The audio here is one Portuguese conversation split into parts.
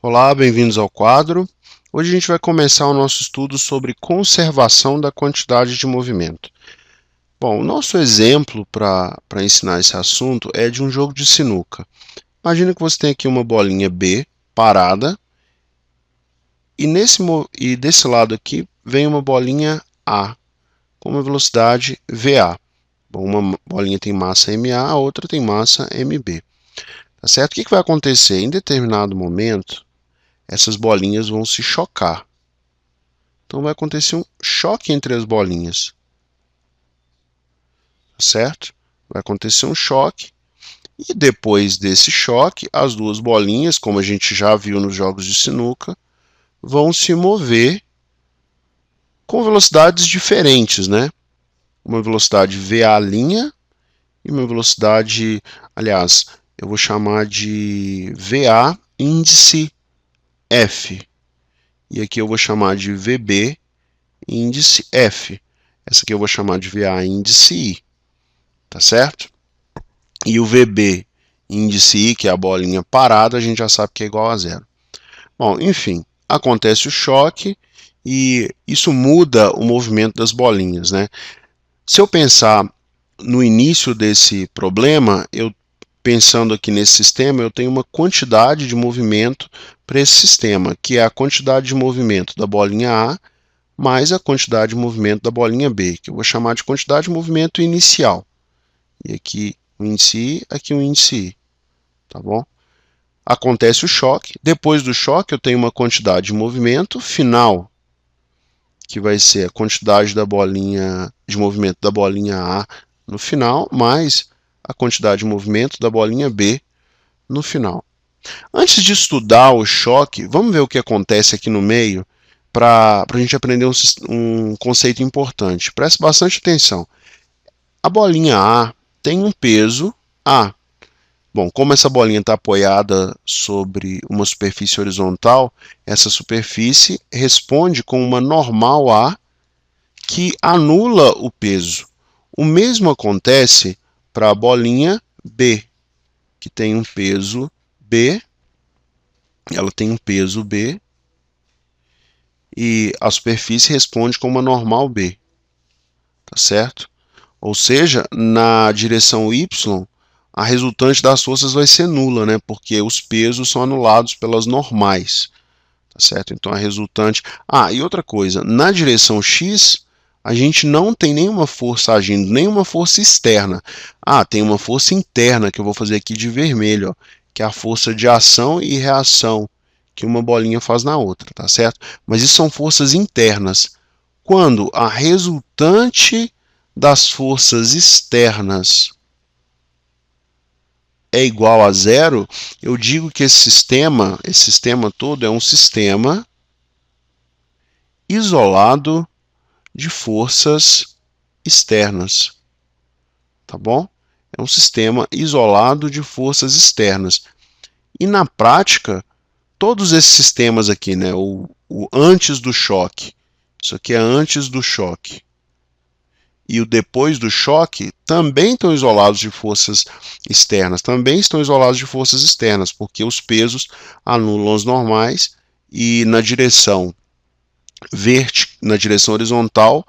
Olá, bem-vindos ao quadro. Hoje a gente vai começar o nosso estudo sobre conservação da quantidade de movimento. Bom, o nosso exemplo para ensinar esse assunto é de um jogo de sinuca. Imagina que você tem aqui uma bolinha B parada e desse lado aqui vem uma bolinha A com uma velocidade VA. Bom, uma bolinha tem massa MA, a outra tem massa MB. Tá certo? O que vai acontecer? Em determinado momento, essas bolinhas vão se chocar. Então vai acontecer um choque entre as bolinhas, certo? Vai acontecer um choque e depois desse choque, as duas bolinhas, como a gente já viu nos jogos de sinuca, vão se mover com velocidades diferentes, né? Uma velocidade VA' e uma velocidade, aliás, eu vou chamar de VA índice F. E aqui eu vou chamar de VB índice F. Essa aqui eu vou chamar de VA índice I. Tá certo? E o VB índice I, que é a bolinha parada, a gente já sabe que é igual a zero. Bom, enfim, acontece o choque e isso muda o movimento das bolinhas, né? Se eu pensar no início desse problema, pensando aqui nesse sistema, eu tenho uma quantidade de movimento para esse sistema, que é a quantidade de movimento da bolinha A mais a quantidade de movimento da bolinha B, que eu vou chamar de quantidade de movimento inicial. E aqui o índice I, aqui o índice I, tá bom? Acontece o choque, depois do choque eu tenho uma quantidade de movimento final, que vai ser a quantidade de movimento da bolinha A no final, mais a quantidade de movimento da bolinha B no final. Antes de estudar o choque, vamos ver o que acontece aqui no meio para a gente aprender um conceito importante. Preste bastante atenção. A bolinha A tem um peso A. Bom, como essa bolinha está apoiada sobre uma superfície horizontal, essa superfície responde com uma normal A que anula o peso. O mesmo acontece para a bolinha B, que tem um peso B, ela tem um peso B, e a superfície responde com uma normal B, tá certo? Ou seja, na direção Y, a resultante das forças vai ser nula, né? Porque os pesos são anulados pelas normais, tá certo? Então a resultante... e outra coisa, na direção X, a gente não tem nenhuma força agindo, nenhuma força externa. Tem uma força interna, que eu vou fazer aqui de vermelho, ó, que é a força de ação e reação que uma bolinha faz na outra, tá certo? Mas isso são forças internas. Quando a resultante das forças externas é igual a zero, eu digo que esse sistema todo é um sistema isolado de forças externas, tá bom? É um sistema isolado de forças externas. E na prática, todos esses sistemas aqui, né, o antes do choque, isso aqui é antes do choque, e o depois do choque também estão isolados de forças externas, porque os pesos anulam os normais e na direção horizontal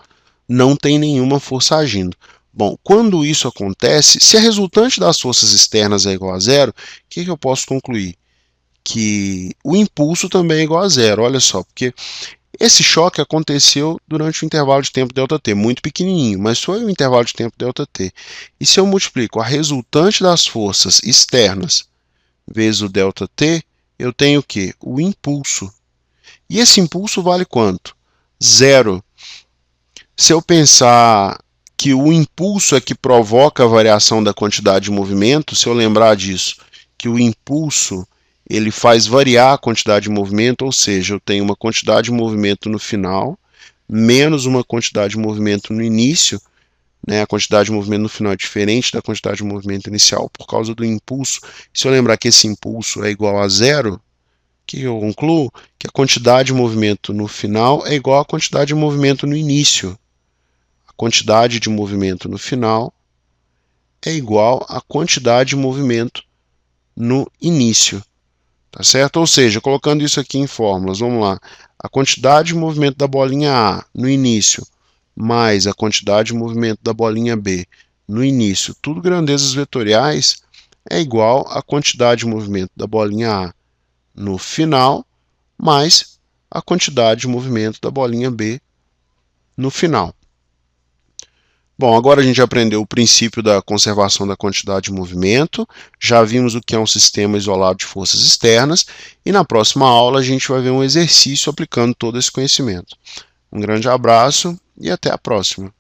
não tem nenhuma força agindo. Bom, quando isso acontece, se a resultante das forças externas é igual a zero, o que eu posso concluir? Que o impulso também é igual a zero, olha só, porque esse choque aconteceu durante o intervalo de tempo ΔT, muito pequenininho, mas foi o intervalo de tempo ΔT. E se eu multiplico a resultante das forças externas vezes o ΔT, eu tenho o quê? O impulso. E esse impulso vale quanto? Zero. Se eu pensar que o impulso é que provoca a variação da quantidade de movimento, se eu lembrar disso, que o impulso ele faz variar a quantidade de movimento, ou seja, eu tenho uma quantidade de movimento no final, menos uma quantidade de movimento no início, né? A quantidade de movimento no final é diferente da quantidade de movimento inicial por causa do impulso. Se eu lembrar que esse impulso é igual a zero, o que eu concluo? Que a quantidade de movimento no final é igual à quantidade de movimento no início. A quantidade de movimento no final é igual à quantidade de movimento no início. Tá certo? Ou seja, colocando isso aqui em fórmulas, vamos lá. A quantidade de movimento da bolinha A no início, mais a quantidade de movimento da bolinha B no início, tudo grandezas vetoriais, é igual à quantidade de movimento da bolinha A no final, mais a quantidade de movimento da bolinha B no final. Bom, agora a gente aprendeu o princípio da conservação da quantidade de movimento, já vimos o que é um sistema isolado de forças externas, e na próxima aula a gente vai ver um exercício aplicando todo esse conhecimento. Um grande abraço e até a próxima.